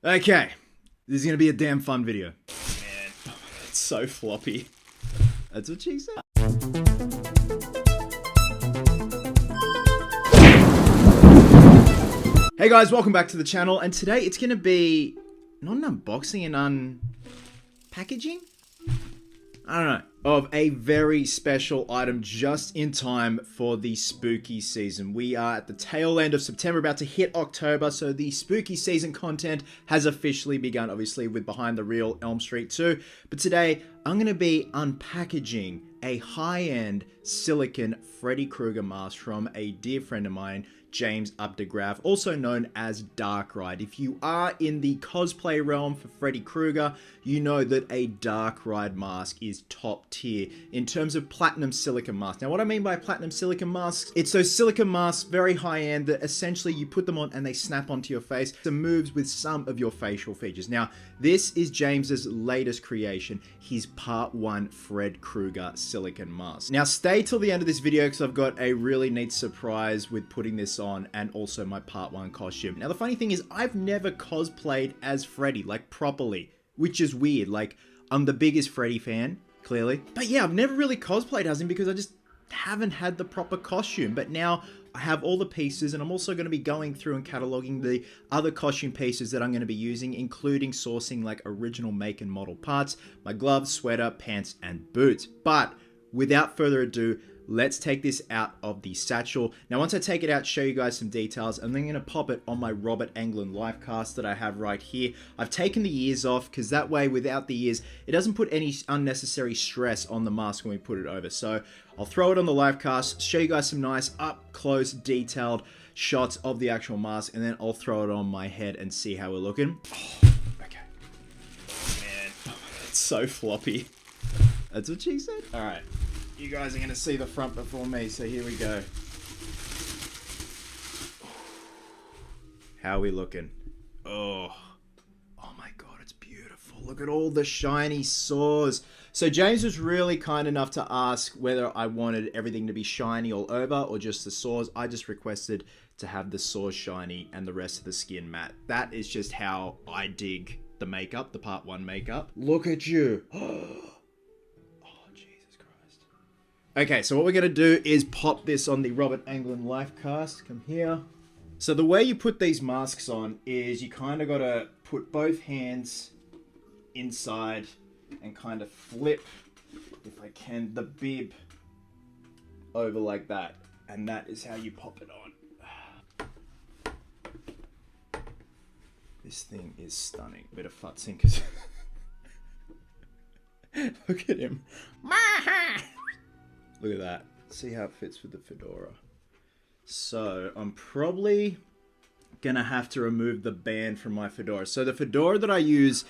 Okay, this is gonna be a damn fun video. Man, it's so floppy. That's what she said. Hey guys, welcome back to the channel, and today it's gonna be not an unboxing, an unpackaging? I don't know. Of a very special item just in time for the spooky season. We are at the tail end of September, about to hit October, so the spooky season content has officially begun, obviously, with Behind the Real Elm Street 2. But today, I'm going to be unpackaging a high-end silicone Freddy Krueger mask from a dear friend of mine, James Updegraph, also known as Dark Ride. If you are in the cosplay realm for Freddy Krueger, you know that a Dark Ride mask is top tier in terms of platinum silicone masks. Now, what I mean by platinum silicone masks, it's those silicone masks, very high end, that essentially you put them on and they snap onto your face. It moves with some of your facial features. Now, this is James's latest creation, his Part 1 Fred Krueger silicone mask. Now, stay till the end of this video because I've got a really neat surprise with putting this on, and also my Part 1 costume. Now, the funny thing is, I've never cosplayed as Freddy, like properly, which is weird. Like, I'm the biggest Freddy fan, clearly. But yeah, I've never really cosplayed as him because I just haven't had the proper costume. But now I have all the pieces, and I'm also going to be going through and cataloging the other costume pieces that I'm going to be using, including sourcing like original make and model parts, my gloves, sweater, pants, and boots. But without further ado, let's take this out of the satchel. Now, once I take it out, show you guys some details, I'm then going to pop it on my Robert Englund life cast that I have right here. I've taken the ears off because that way, without the ears, it doesn't put any unnecessary stress on the mask when we put it over. So I'll throw it on the life cast, show you guys some nice up close detailed shots of the actual mask, and then I'll throw it on my head and see how we're looking. Oh, okay. Man, it's so floppy. That's what she said? All right. You guys are going to see the front before me, so here we go. How are we looking? Oh my god, it's beautiful. Look at all the shiny saws. So James was really kind enough to ask whether I wanted everything to be shiny all over or just the saws. I just requested to have the saws shiny and the rest of the skin matte. That is just how I dig the makeup, the Part 1 makeup. Look at you. Okay, so what we're going to do is pop this on the Robert Englund life cast. Come here. So the way you put these masks on is you kind of got to put both hands inside and kind of flip, if I can, the bib over like that. And that is how you pop it on. This thing is stunning. Bit of futzing because... Look at him. Look at that. See how it fits with the fedora. So I'm probably gonna have to remove the band from my fedora. So the fedora that I use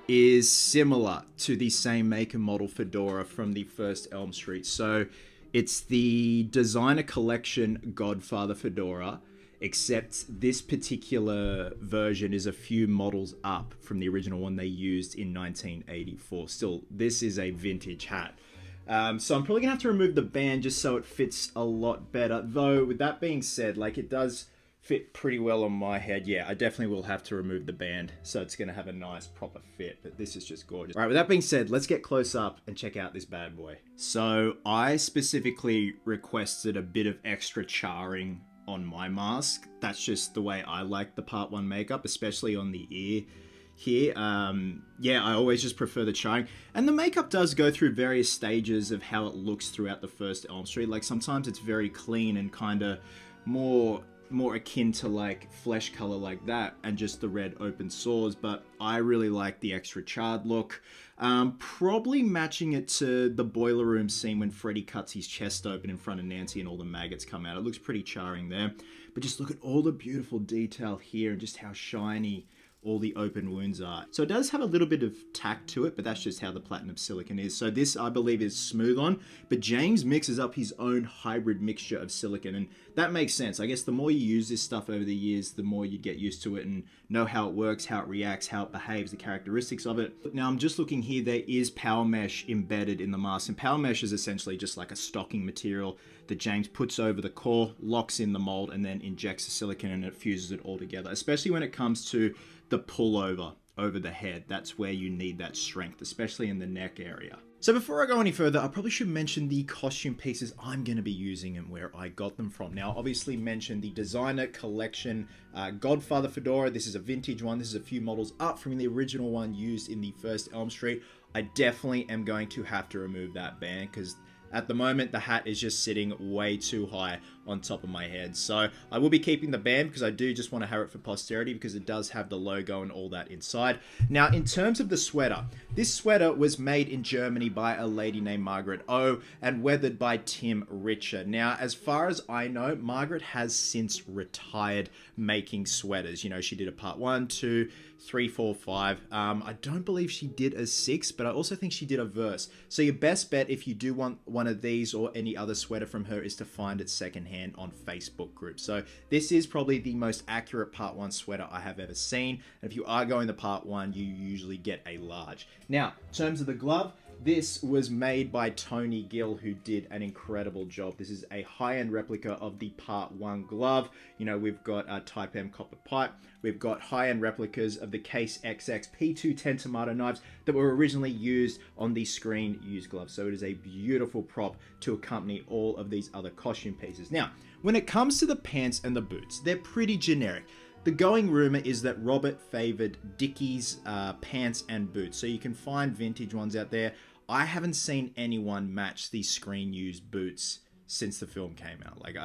is similar to the same make and model fedora from the first Elm Street. So it's the designer collection Godfather fedora, except this particular version is a few models up from the original one they used in 1984. Still, this is a vintage hat. So I'm probably gonna have to remove the band just so it fits a lot better. Though, with that being said, like, it does fit pretty well on my head. Yeah, I definitely will have to remove the band, so it's gonna have a nice proper fit, but this is just gorgeous. All right, with that being said, let's get close up and check out this bad boy. So I specifically requested a bit of extra charring on my mask. That's just the way I like the Part 1 makeup, especially on the ear here. Yeah, I always just prefer the charring, and the makeup does go through various stages of how it looks throughout the first Elm Street. Like, sometimes it's very clean and kind of more akin to like flesh color like that, and just the red open sores, but I really like the extra charred look. Probably matching it to the boiler room scene when Freddy cuts his chest open in front of Nancy and all the maggots come out. It looks pretty charring there, but just look at all the beautiful detail here and just how shiny all the open wounds are. So it does have a little bit of tack to it, but that's just how the platinum silicone is. So this, I believe, is smooth on, but James mixes up his own hybrid mixture of silicone, and that makes sense. I guess the more you use this stuff over the years, the more you get used to it and know how it works, how it reacts, how it behaves, the characteristics of it. Now, I'm just looking here, there is power mesh embedded in the mask, and power mesh is essentially just like a stocking material that James puts over the core, locks in the mold, and then injects the silicone and it fuses it all together, especially when it comes to the pullover over the head. That's where you need that strength, especially in the neck area. So before I go any further, I probably should mention the costume pieces I'm going to be using and where I got them from. Now, obviously mentioned the designer collection Godfather fedora. This is a vintage one. This is a few models up from the original one used in the first Elm Street. I definitely am going to have to remove that band because at the moment the hat is just sitting way too high on top of my head. So I will be keeping the band because I do just want to have it for posterity because it does have the logo and all that inside. Now, in terms of the sweater, this sweater was made in Germany by a lady named Margaret O and weathered by Tim Richer. Now, as far as I know, Margaret has since retired making sweaters. You know, she did a part 1, 2, 3, 4, 5. I don't believe she did a 6, but I also think she did a verse. So your best bet if you do want one of these or any other sweater from her is to find it secondhand on Facebook groups. So this is probably the most accurate part 1 sweater I have ever seen. And if you are going to part 1, you usually get a large. Now, in terms of the glove, this was made by Tony Gill, who did an incredible job. This is a high-end replica of the Part 1 glove. You know, we've got a Type M copper pipe. We've got high-end replicas of the Case XX P2 10 tomato knives that were originally used on the screen used gloves. So it is a beautiful prop to accompany all of these other costume pieces. Now, when it comes to the pants and the boots, they're pretty generic. The going rumor is that Robert favored Dickies pants and boots. So you can find vintage ones out there. I haven't seen anyone match these screen used boots since the film came out. Like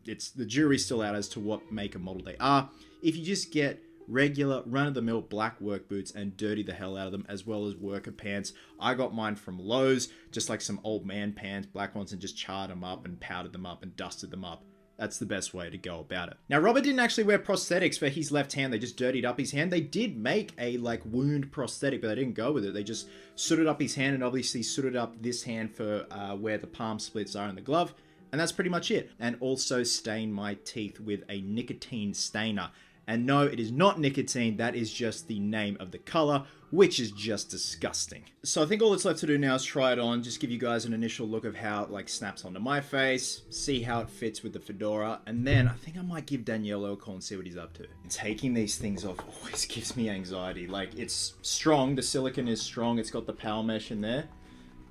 it's the jury's still out as to what make and model they are. If you just get regular run-of-the-mill black work boots and dirty the hell out of them, as well as worker pants. I got mine from Lowe's, just like some old man pants, black ones, and just charred them up and powdered them up and dusted them up. That's the best way to go about it. Now, Robert didn't actually wear prosthetics for his left hand. They just dirtied up his hand. They did make a wound prosthetic, but they didn't go with it. They just sooted up his hand and obviously sooted up this hand for where the palm splits are in the glove. And that's pretty much it. And also stain my teeth with a nicotine stainer. And no, it is not nicotine. That is just the name of the color, which is just disgusting. So I think all that's left to do now is try it on, just give you guys an initial look of how it snaps onto my face, see how it fits with the fedora, and then I think I might give Danielo a call and see what he's up to. And taking these things off always gives me anxiety. It's strong, the silicone is strong, it's got the power mesh in there,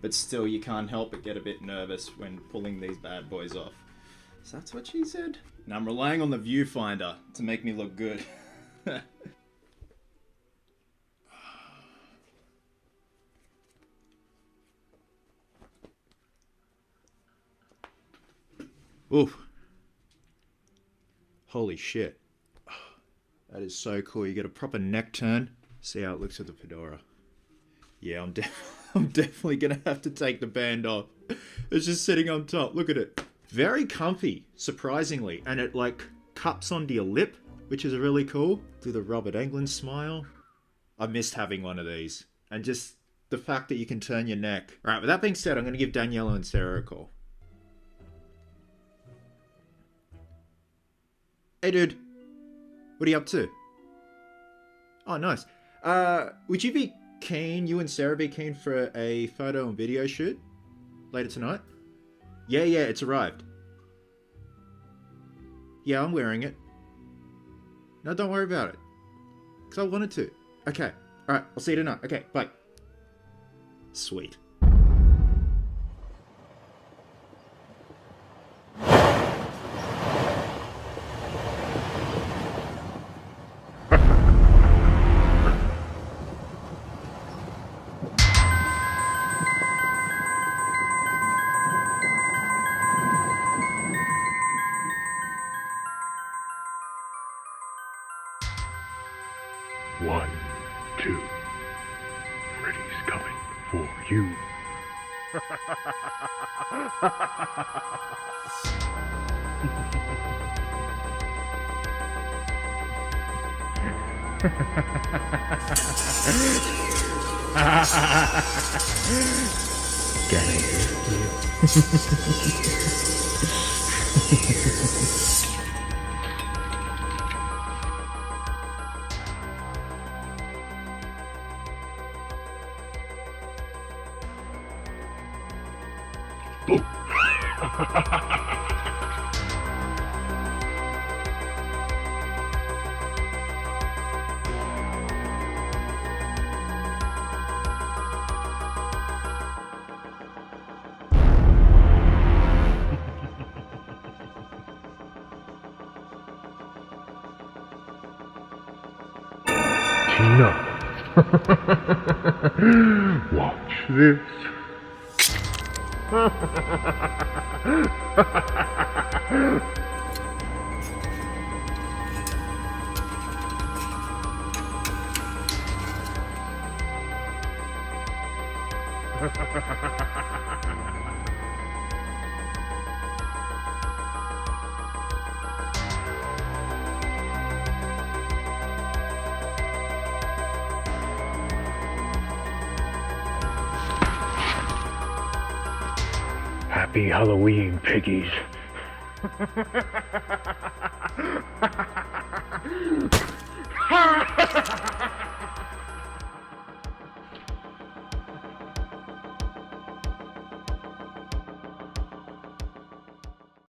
but still you can't help but get a bit nervous when pulling these bad boys off. So that's what she said. Now I'm relying on the viewfinder to make me look good. Oof. Holy shit. That is so cool. You get a proper neck turn. See how it looks with the fedora. Yeah, I'm definitely gonna have to take the band off. It's just sitting on top. Look at it. Very comfy, surprisingly. And it cups onto your lip, which is really cool. Do the Robert Englund smile. I missed having one of these. And just the fact that you can turn your neck. Alright, with that being said, I'm going to give Danielo and Sarah a call. Hey dude, what are you up to? Oh, nice. Would you be keen, you and Sarah be keen for a photo and video shoot later tonight? Yeah, it's arrived. Yeah, I'm wearing it. No, don't worry about it. Because I wanted to. Okay. Alright, I'll see you tonight. Okay, bye. Sweet. One, two. Freddy's coming for you. Can I hit you? Watch this. Happy Halloween, piggies.